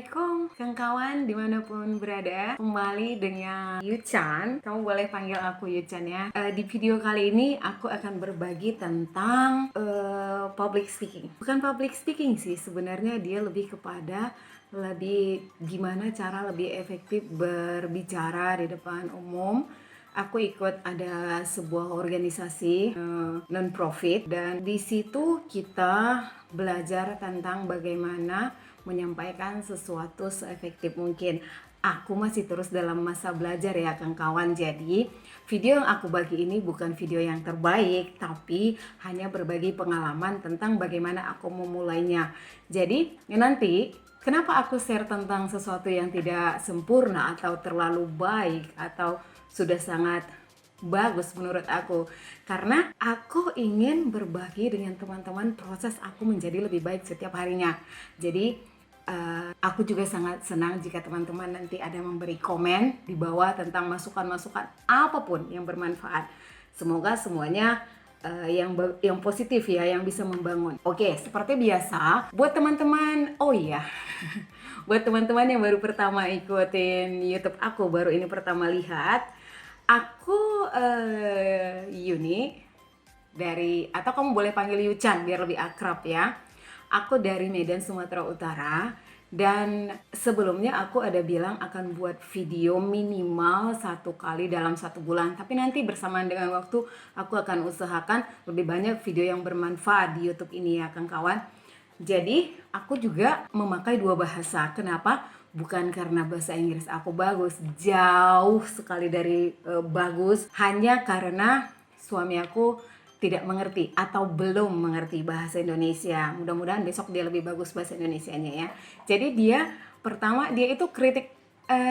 Assalamualaikum kawan-kawan dimanapun berada. Kembali dengan Yuchan. Kamu boleh panggil aku Yuchan ya. Di video kali ini aku akan berbagi tentang public speaking. Bukan public speaking sih, sebenarnya dia lebih kepada gimana cara lebih efektif berbicara di depan umum. Aku ikut ada sebuah organisasi non-profit, dan di situ kita belajar tentang bagaimana menyampaikan sesuatu seefektif mungkin. Aku masih terus dalam masa belajar ya kawan-kawan. Jadi video yang aku bagi ini bukan video yang terbaik, tapi hanya berbagi pengalaman tentang bagaimana aku memulainya. Jadi nanti kenapa aku share tentang sesuatu yang tidak sempurna atau terlalu baik atau sudah sangat bagus menurut aku, karena aku ingin berbagi dengan teman-teman proses aku menjadi lebih baik setiap harinya. Jadi aku juga sangat senang jika teman-teman nanti ada memberi komen di bawah tentang masukan-masukan apapun yang bermanfaat. Semoga semuanya yang positif ya, yang bisa membangun. Oke, seperti biasa buat teman-teman, oh iya buat teman-teman yang baru pertama ikutin YouTube aku, baru ini pertama lihat, aku Yuni dari, atau kamu boleh panggil Yuchan biar lebih akrab ya. Aku dari Medan, Sumatera Utara. Dan sebelumnya aku ada bilang akan buat video minimal 1 kali dalam 1 bulan. Tapi nanti bersamaan dengan waktu aku akan usahakan lebih banyak video yang bermanfaat di YouTube ini ya kawan-kawan. Jadi aku juga memakai 2 bahasa. Kenapa? Bukan karena bahasa Inggris aku bagus, jauh sekali dari bagus. Hanya karena suami aku tidak mengerti atau belum mengerti bahasa Indonesia. Mudah-mudahan besok dia lebih bagus bahasa Indonesianya ya. Jadi dia itu kritik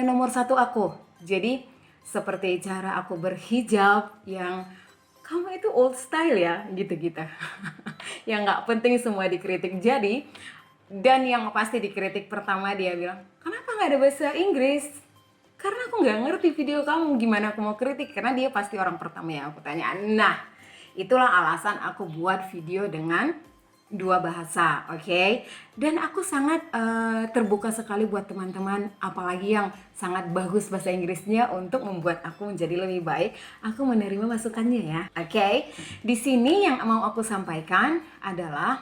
nomor 1 aku. Jadi seperti cara aku berhijab yang kamu itu old style ya, gitu-gitu. Yang nggak penting semua dikritik. Jadi, dan yang pasti dikritik pertama dia bilang, kenapa nggak ada bahasa Inggris? Karena aku nggak ngerti video kamu, gimana aku mau kritik? Karena dia pasti orang pertama yang aku tanya. Nah, itulah alasan aku buat video dengan 2 bahasa, oke? Dan aku sangat terbuka sekali buat teman-teman, apalagi yang sangat bagus bahasa Inggrisnya untuk membuat aku menjadi lebih baik. Aku menerima masukannya ya, oke? Di sini yang mau aku sampaikan adalah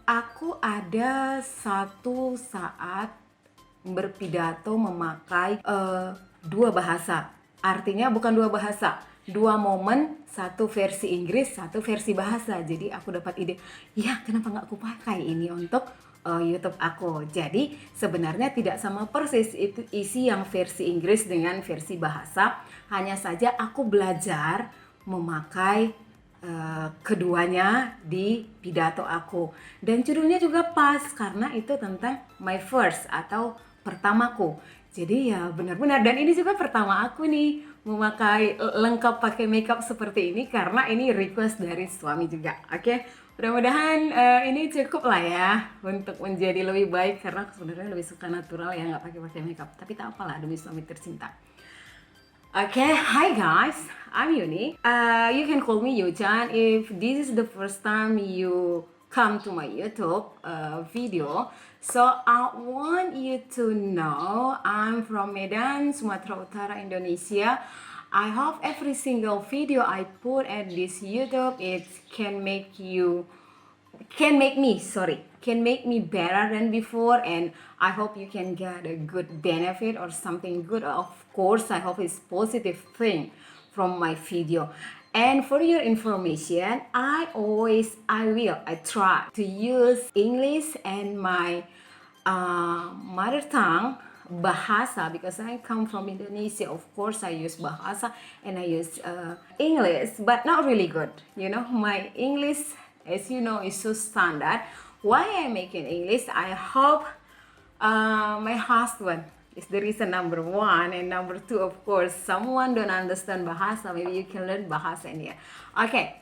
aku ada satu saat berpidato memakai 2 bahasa. Artinya bukan 2 bahasa, 2 momen, 1 versi Inggris, 1 versi bahasa. Jadi aku dapat ide, ya kenapa nggak aku pakai ini untuk YouTube aku. Jadi sebenarnya tidak sama persis itu isi yang versi Inggris dengan versi bahasa. Hanya saja aku belajar memakai keduanya di pidato aku. Dan judulnya juga pas karena itu tentang my first atau pertamaku. Jadi ya benar-benar, dan ini juga pertama aku nih memakai lengkap pakai makeup seperti ini karena ini request dari suami juga. Oke, mudah-mudahan ini cukup lah ya untuk menjadi lebih baik, karena aku sebenarnya lebih suka natural ya, nggak pakai makeup. Tapi tak apalah demi suami tercinta. Okay, hi guys, I'm Yuni. You can call me Yuchan if this is the first time you come to my YouTube video. So I want you to know I'm from Medan, Sumatera Utara, Indonesia. I hope every single video I put at this YouTube can make me better than before, and I hope you can get a good benefit or something good. Of course, I hope it's positive thing from my video. And for your information, I try to use English and my mother tongue, bahasa, because I come from Indonesia. Of course, I use bahasa and I use English, but not really good. You know, my English, as you know, is so standard. Why I'm making English? I hope my husband is the reason number 1, and number 2, of course, someone don't understand bahasa, maybe you can learn bahasa in here. Okay.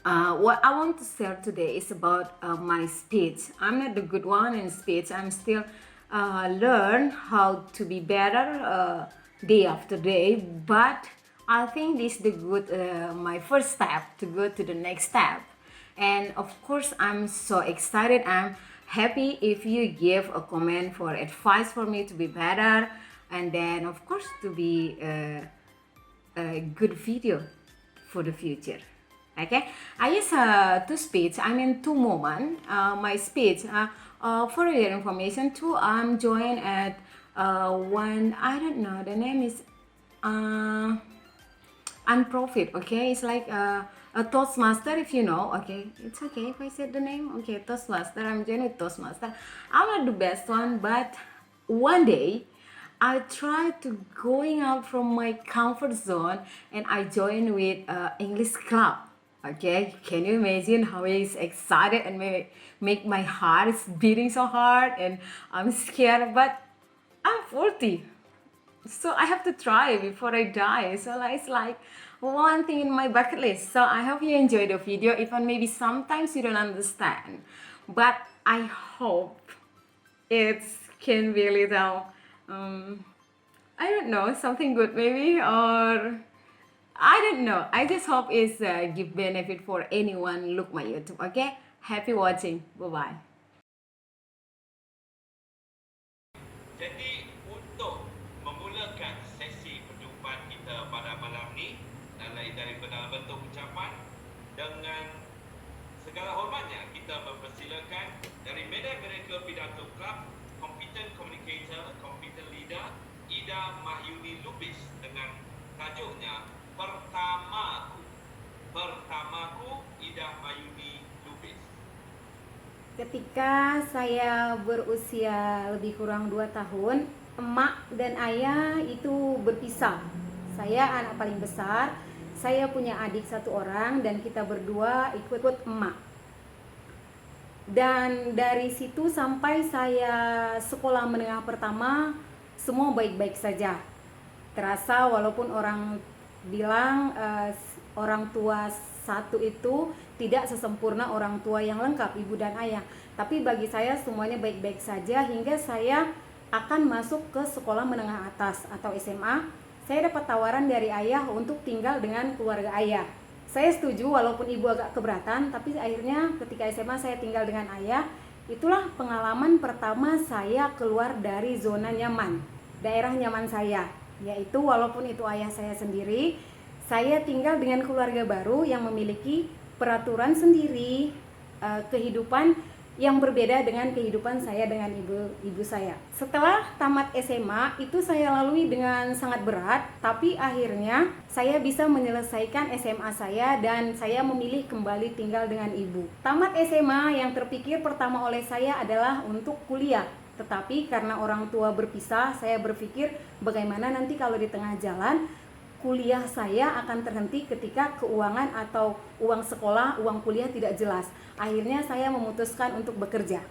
What I want to share today is about my speech. I'm not the good one in speech. I'm still learn how to be better day after day. But I think this is the good my first step to go to the next step. And of course, I'm so excited. I'm happy if you give a comment for advice for me to be better, and then of course to be a good video for the future. Okay, I use two speech. I mean two moment. My speech. For your information, too, I'm joined at one. I don't know. The name is Unprofit. Okay, it's like a Toastmaster. If you know, okay, it's okay if I said the name. Okay, Toastmaster. I'm joined with Toastmaster. I'm not the best one, but one day I tried to going out from my comfort zone and I joined with English club. Okay, can you imagine how he's excited and make my heart is beating so hard and I'm scared, but I'm 40, so I have to try before I die. So like, it's like one thing in my bucket list. So I hope you enjoy the video, even maybe sometimes you don't understand, but I hope it can be a little I don't know, something good maybe, or I don't know. I just hope it's give benefit for anyone look my YouTube. Okay, happy watching. Bye bye. Jadi untuk memulakan sesi perjumpaan kita pada malam ni, daripada bentuk ucapan dengan segala hormatnya kita mempersilakan dari Medan Miracle Pidato Club, Competent Communicator, Competent Leader Ida Mahyuni Lubis dengan tajuknya Pertamaku Ida Mahyuni Lubis. Ketika saya berusia lebih kurang 2 tahun, emak dan ayah itu berpisah. Saya anak paling besar, saya punya adik 1 orang dan kita berdua ikut emak. Dan dari situ sampai saya sekolah menengah pertama, semua baik-baik saja. Terasa walaupun orang bilang orang tua satu itu tidak sesempurna orang tua yang lengkap, ibu dan ayah. Tapi bagi saya semuanya baik-baik saja hingga saya akan masuk ke sekolah menengah atas atau SMA. Saya dapat tawaran dari ayah untuk tinggal dengan keluarga ayah. Saya setuju walaupun ibu agak keberatan, tapi akhirnya ketika SMA saya tinggal dengan ayah. Itulah pengalaman pertama saya keluar dari zona nyaman, daerah nyaman saya. Yaitu walaupun itu ayah saya sendiri, saya tinggal dengan keluarga baru yang memiliki peraturan sendiri, kehidupan yang berbeda dengan kehidupan saya dengan ibu saya. Setelah tamat SMA itu saya lalui dengan sangat berat, tapi akhirnya saya bisa menyelesaikan SMA saya dan saya memilih kembali tinggal dengan ibu. Tamat SMA yang terpikir pertama oleh saya adalah untuk kuliah. Tetapi karena orang tua berpisah, saya berpikir bagaimana nanti kalau di tengah jalan kuliah saya akan terhenti ketika keuangan atau uang sekolah, uang kuliah tidak jelas. Akhirnya saya memutuskan untuk bekerja.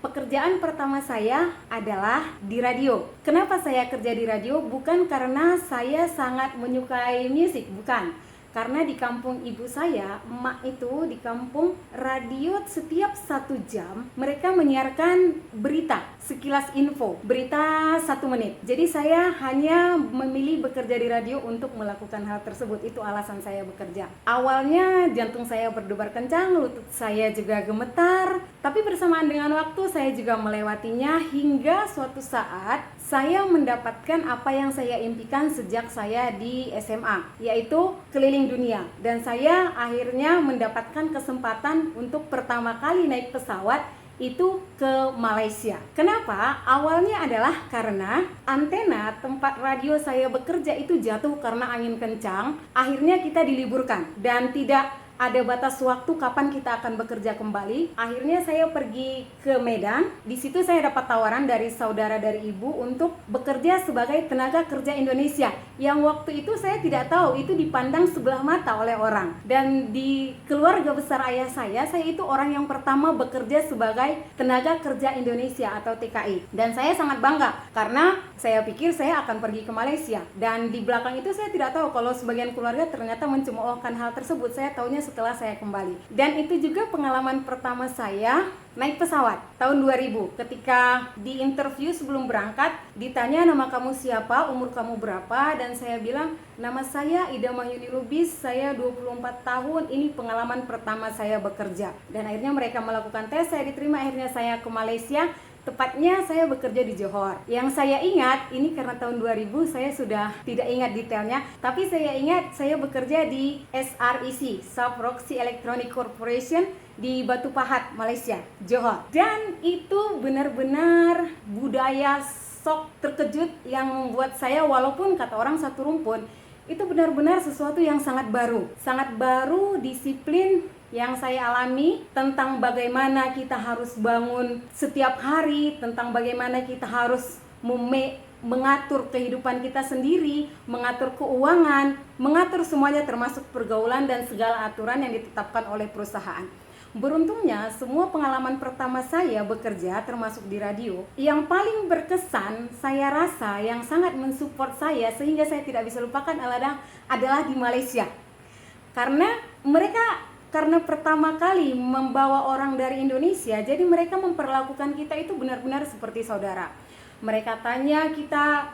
Pekerjaan pertama saya adalah di radio. Kenapa saya kerja di radio? Bukan karena saya sangat menyukai musik, bukan. Karena di kampung ibu saya, emak itu di kampung radio setiap 1 jam mereka menyiarkan berita, sekilas info, berita 1 menit. Jadi saya hanya memilih bekerja di radio untuk melakukan hal tersebut. Itu alasan saya bekerja. Awalnya jantung saya berdebar kencang, lutut saya juga gemetar. Tapi bersamaan dengan waktu saya juga melewatinya hingga suatu saat saya mendapatkan apa yang saya impikan sejak saya di SMA, yaitu keliling dunia. Dan saya akhirnya mendapatkan kesempatan untuk pertama kali naik pesawat itu ke Malaysia. Kenapa? Awalnya adalah karena antena tempat radio saya bekerja itu jatuh karena angin kencang. Akhirnya kita diliburkan dan tidak ada batas waktu kapan kita akan bekerja kembali. Akhirnya saya pergi ke Medan. Di situ saya dapat tawaran dari saudara dari ibu untuk bekerja sebagai tenaga kerja Indonesia. Yang waktu itu saya tidak tahu itu dipandang sebelah mata oleh orang. Dan di keluarga besar ayah saya itu orang yang pertama bekerja sebagai tenaga kerja Indonesia atau TKI. Dan saya sangat bangga karena saya pikir saya akan pergi ke Malaysia. Dan di belakang itu saya tidak tahu kalau sebagian keluarga ternyata mencemoohkan hal tersebut. Saya taunya setelah saya kembali. Dan itu juga pengalaman pertama saya naik pesawat tahun 2000. Ketika di interview sebelum berangkat, ditanya nama kamu siapa, umur kamu berapa, dan saya bilang nama saya Ida Mahyuni Lubis, saya 24 tahun, ini pengalaman pertama saya bekerja. Dan akhirnya mereka melakukan tes, saya diterima, akhirnya saya ke Malaysia. Tepatnya saya bekerja di Johor. Yang saya ingat, ini karena tahun 2000 saya sudah tidak ingat detailnya, tapi saya ingat saya bekerja di SREC, Sub Roxy Electronic Corporation di Batu Pahat, Malaysia, Johor. Dan itu benar-benar budaya sok terkejut yang membuat saya, walaupun kata orang satu rumpun, itu benar-benar sesuatu yang sangat baru, disiplin yang saya alami tentang bagaimana kita harus bangun setiap hari, tentang bagaimana kita harus mengatur kehidupan kita sendiri, mengatur keuangan, mengatur semuanya termasuk pergaulan dan segala aturan yang ditetapkan oleh perusahaan. Beruntungnya semua pengalaman pertama saya bekerja termasuk di radio, yang paling berkesan saya rasa yang sangat mensupport saya sehingga saya tidak bisa lupakan adalah di Malaysia. Karena pertama kali membawa orang dari Indonesia, jadi mereka memperlakukan kita itu benar-benar seperti saudara. Mereka tanya kita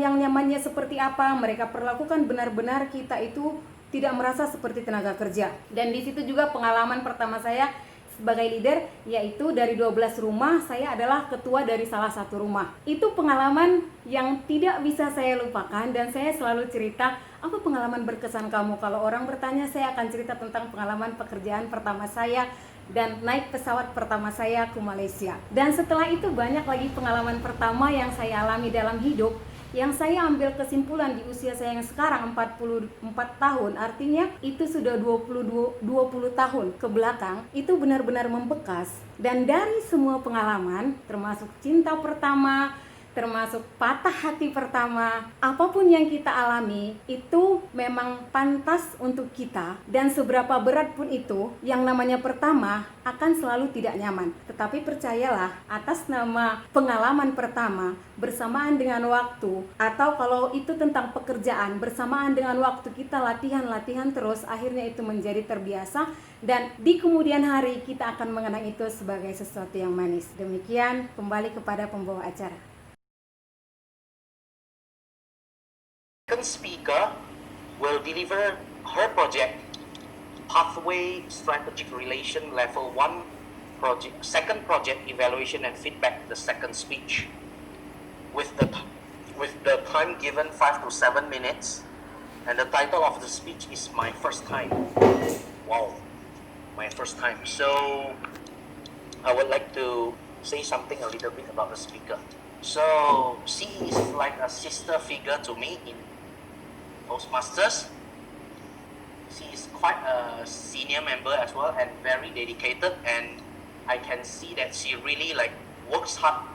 yang nyamannya seperti apa, mereka perlakukan benar-benar kita itu tidak merasa seperti tenaga kerja. Dan di situ juga pengalaman pertama saya sebagai leader, yaitu dari 12 rumah saya adalah ketua dari salah satu rumah. Itu pengalaman yang tidak bisa saya lupakan dan saya selalu cerita, apa pengalaman berkesan kamu? Kalau orang bertanya, saya akan cerita tentang pengalaman pekerjaan pertama saya dan naik pesawat pertama saya ke Malaysia. Dan setelah itu banyak lagi pengalaman pertama yang saya alami dalam hidup, yang saya ambil kesimpulan di usia saya yang sekarang 44 tahun, artinya itu sudah 20 tahun ke belakang, itu benar-benar membekas. Dan dari semua pengalaman, termasuk cinta pertama, termasuk patah hati pertama, apapun yang kita alami itu memang pantas untuk kita, dan seberapa berat pun itu, yang namanya pertama akan selalu tidak nyaman. Tetapi percayalah, atas nama pengalaman pertama bersamaan dengan waktu, atau kalau itu tentang pekerjaan, bersamaan dengan waktu kita latihan terus, akhirnya itu menjadi terbiasa, dan di kemudian hari kita akan mengenang itu sebagai sesuatu yang manis. Demikian, kembali kepada pembawa acara. Second speaker will deliver her project, Pathway Strategic Relation Level 1 project, second project evaluation and feedback, the second speech. With the time given 5 to 7 minutes, and the title of the speech is My First Time. Wow, my first time. So I would like to say something a little bit about the speaker. So she is like a sister figure to me in Toastmasters. She is quite a senior member as well and very dedicated, and I can see that she really works hard.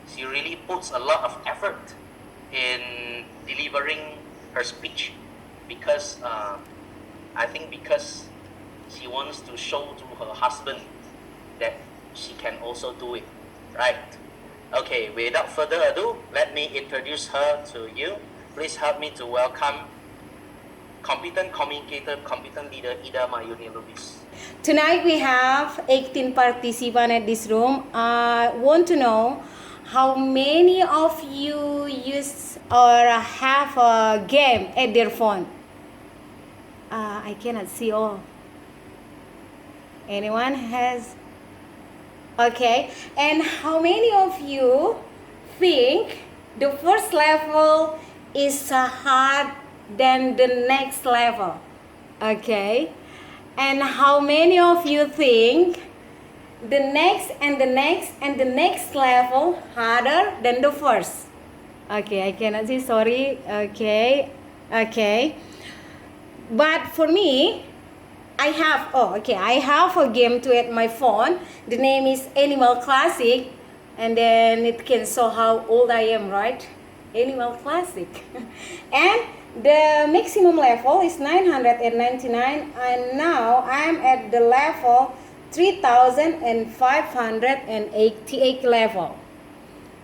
She really puts a lot of effort in delivering her speech because I think because she wants to show to her husband that she can also do it, right? Okay, without further ado, let me introduce her to you. Please help me to welcome competent communicator, competent leader Ida Mahyuni Lubis. Tonight we have 18 participants at this room. I want to know how many of you use or have a game at their phone. I cannot see all. Anyone has? Okay. And how many of you think the first level is hard than the next level? Okay. And how many of you think the next and the next and the next level harder than the first? Okay, I cannot see, sorry. Okay. But for me, I have a game too at my phone. The name is Animal Classic, and then it can show how old I am, right? Animal Classic. And the maximum level is 999, and now I'm at the level 3588 level.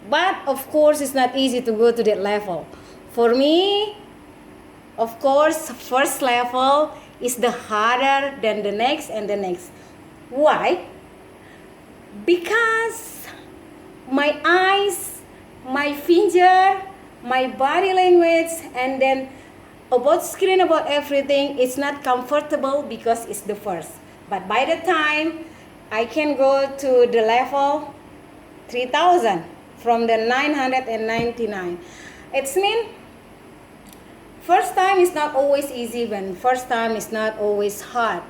But of course, it's not easy to go to that level. For me, of course, first level is the harder than the next and the next. Why? Because my eyes, my finger, my body language, and then about screen, about everything, it's not comfortable because it's the first. But by the time I can go to the level 3000 from the 999, it's mean first time is not always easy, when first time is not always hard.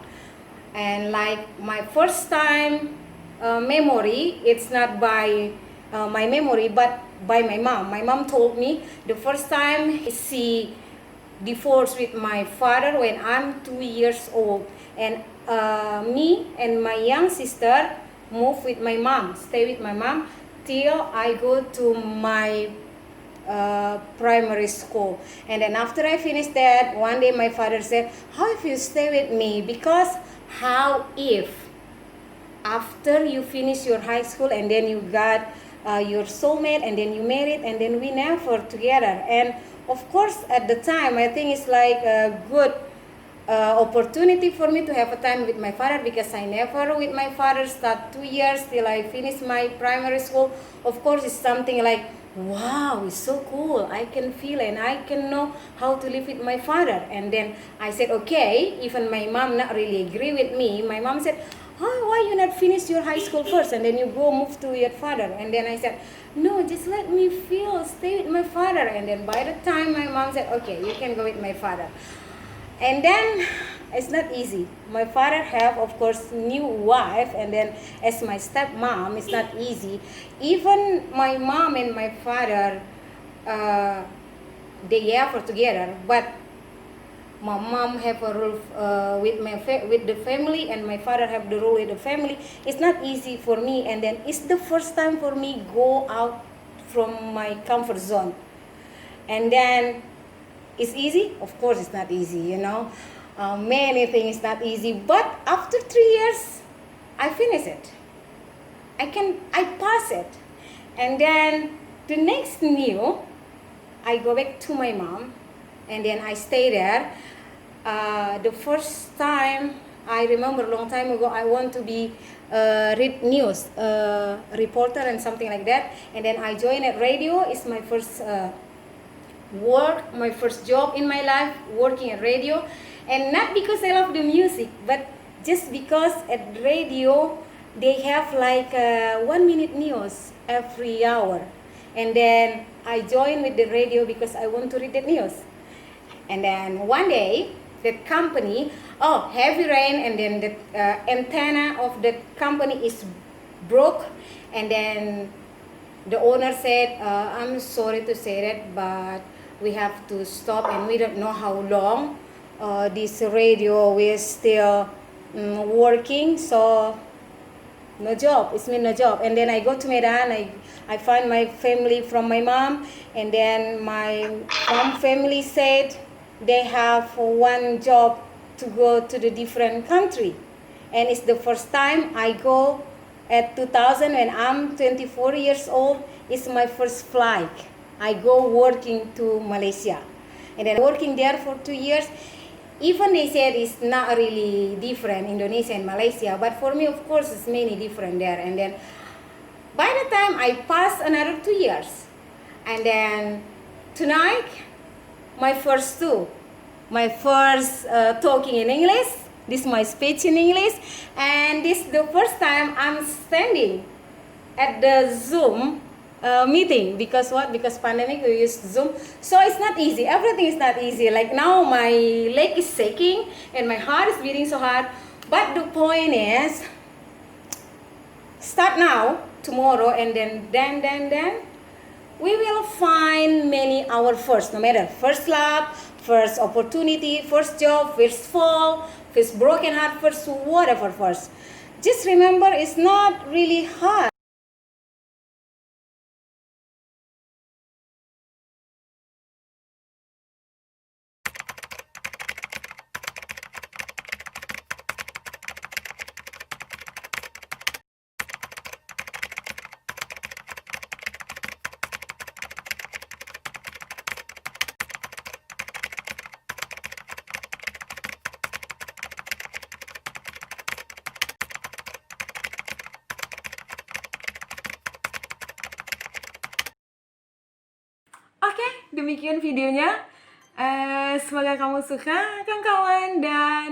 And like my first time memory, it's not by my memory, but by my mom. My mom told me the first time she divorced with my father when I'm 2 years old, and me and my young sister moved with my mom, stay with my mom till I go to my primary school. And then after I finished that, one day my father said, how if you stay with me? Because how if after you finish your high school and then you got your soulmate and then you married and then we never together? And of course at the time I think it's like a good opportunity for me to have a time with my father, because I never with my father start 2 years till I finish my primary school. Of course it's something like, wow, it's so cool, I can feel and I can know how to live with my father. And then I said okay, even my mom not really agree with me. My mom said, oh, why you not finish your high school first and then you go move to your father? And then I said, no, just let me feel, stay with my father. And then by the time my mom said, okay, you can go with my father. And then it's not easy. My father have, of course, new wife, and then as my stepmom, it's not easy. Even my mom and my father, they ever together, but my mom have a rule with the family, and my father have the rule with the family. It's not easy for me, and then it's the first time for me go out from my comfort zone. And then it's easy? Of course it's not easy, you know. Many things not easy, but after 3 years, I finish it. I pass it. And then the next new, I go back to my mom, and then I stay there. The first time, I remember a long time ago, I want to be read news, reporter and something like that. And then I joined at radio. It's my first work, my first job in my life, working at radio. And not because I love the music, but just because at radio they have like 1 minute news every hour. And then I joined with the radio because I want to read the news. And then one day, the company, heavy rain, and then the antenna of the company is broke. And then the owner said, I'm sorry to say that, but we have to stop, and we don't know how long this radio will still working, so no job. It's mean no job. And then I go to Medan. I find my family from my mom, and then my mom family said they have one job to go to the different country, and it's the first time I go at 2000 when I'm 24 years old. It's my first flight. I go working to Malaysia, and then working there for 2 years. Even they said it's not really different, Indonesia and Malaysia, but for me, of course, it's many different there. And then by the time I pass another 2 years, and then tonight, my first talking in English. This is my speech in English, and this is the first time I'm standing at the Zoom meeting. Because what? Because pandemic, we use Zoom, so it's not easy. Everything is not easy. Like now my leg is shaking and my heart is beating so hard. But the point is, start now, tomorrow, and then we will find many our first, no matter first love, first opportunity, first job, first fall, first broken heart, first whatever first. Just remember, it's not really hard. demikian videonya. Semoga kamu suka kawan-kawan, dan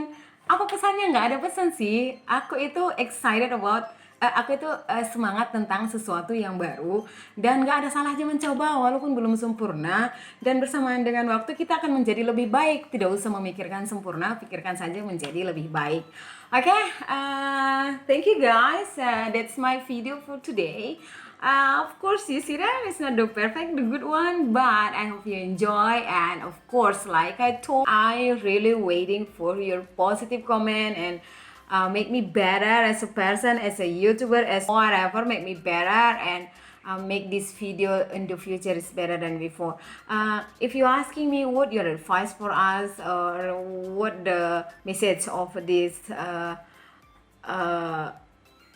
apa pesannya? Nggak ada pesan sih. Aku itu excited about aku itu semangat tentang sesuatu yang baru, dan nggak ada salahnya mencoba walaupun belum sempurna, dan bersamaan dengan waktu kita akan menjadi lebih baik. Tidak usah memikirkan sempurna, pikirkan saja menjadi lebih baik. Oke, thank you guys. That's my video for today. Of course, you see that it's not the perfect, the good one, but I hope you enjoy. And of course, like I told, I really waiting for your positive comment and make me better as a person, as a YouTuber, as whatever. Make me better and make this video in the future is better than before. If you're asking me what your advice for us, or what the message of this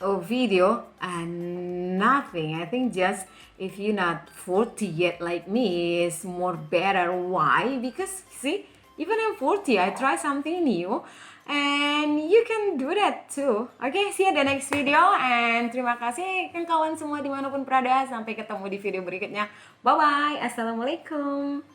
video, and nothing. I think just if you're not 40 yet like me is more better. Why? Because see, even I'm 40, I try something new, and you can do that too. Okay, see you at the next video, and terima kasih kawan semua dimanapun berada. Sampai ketemu di video berikutnya. Bye bye. Assalamualaikum.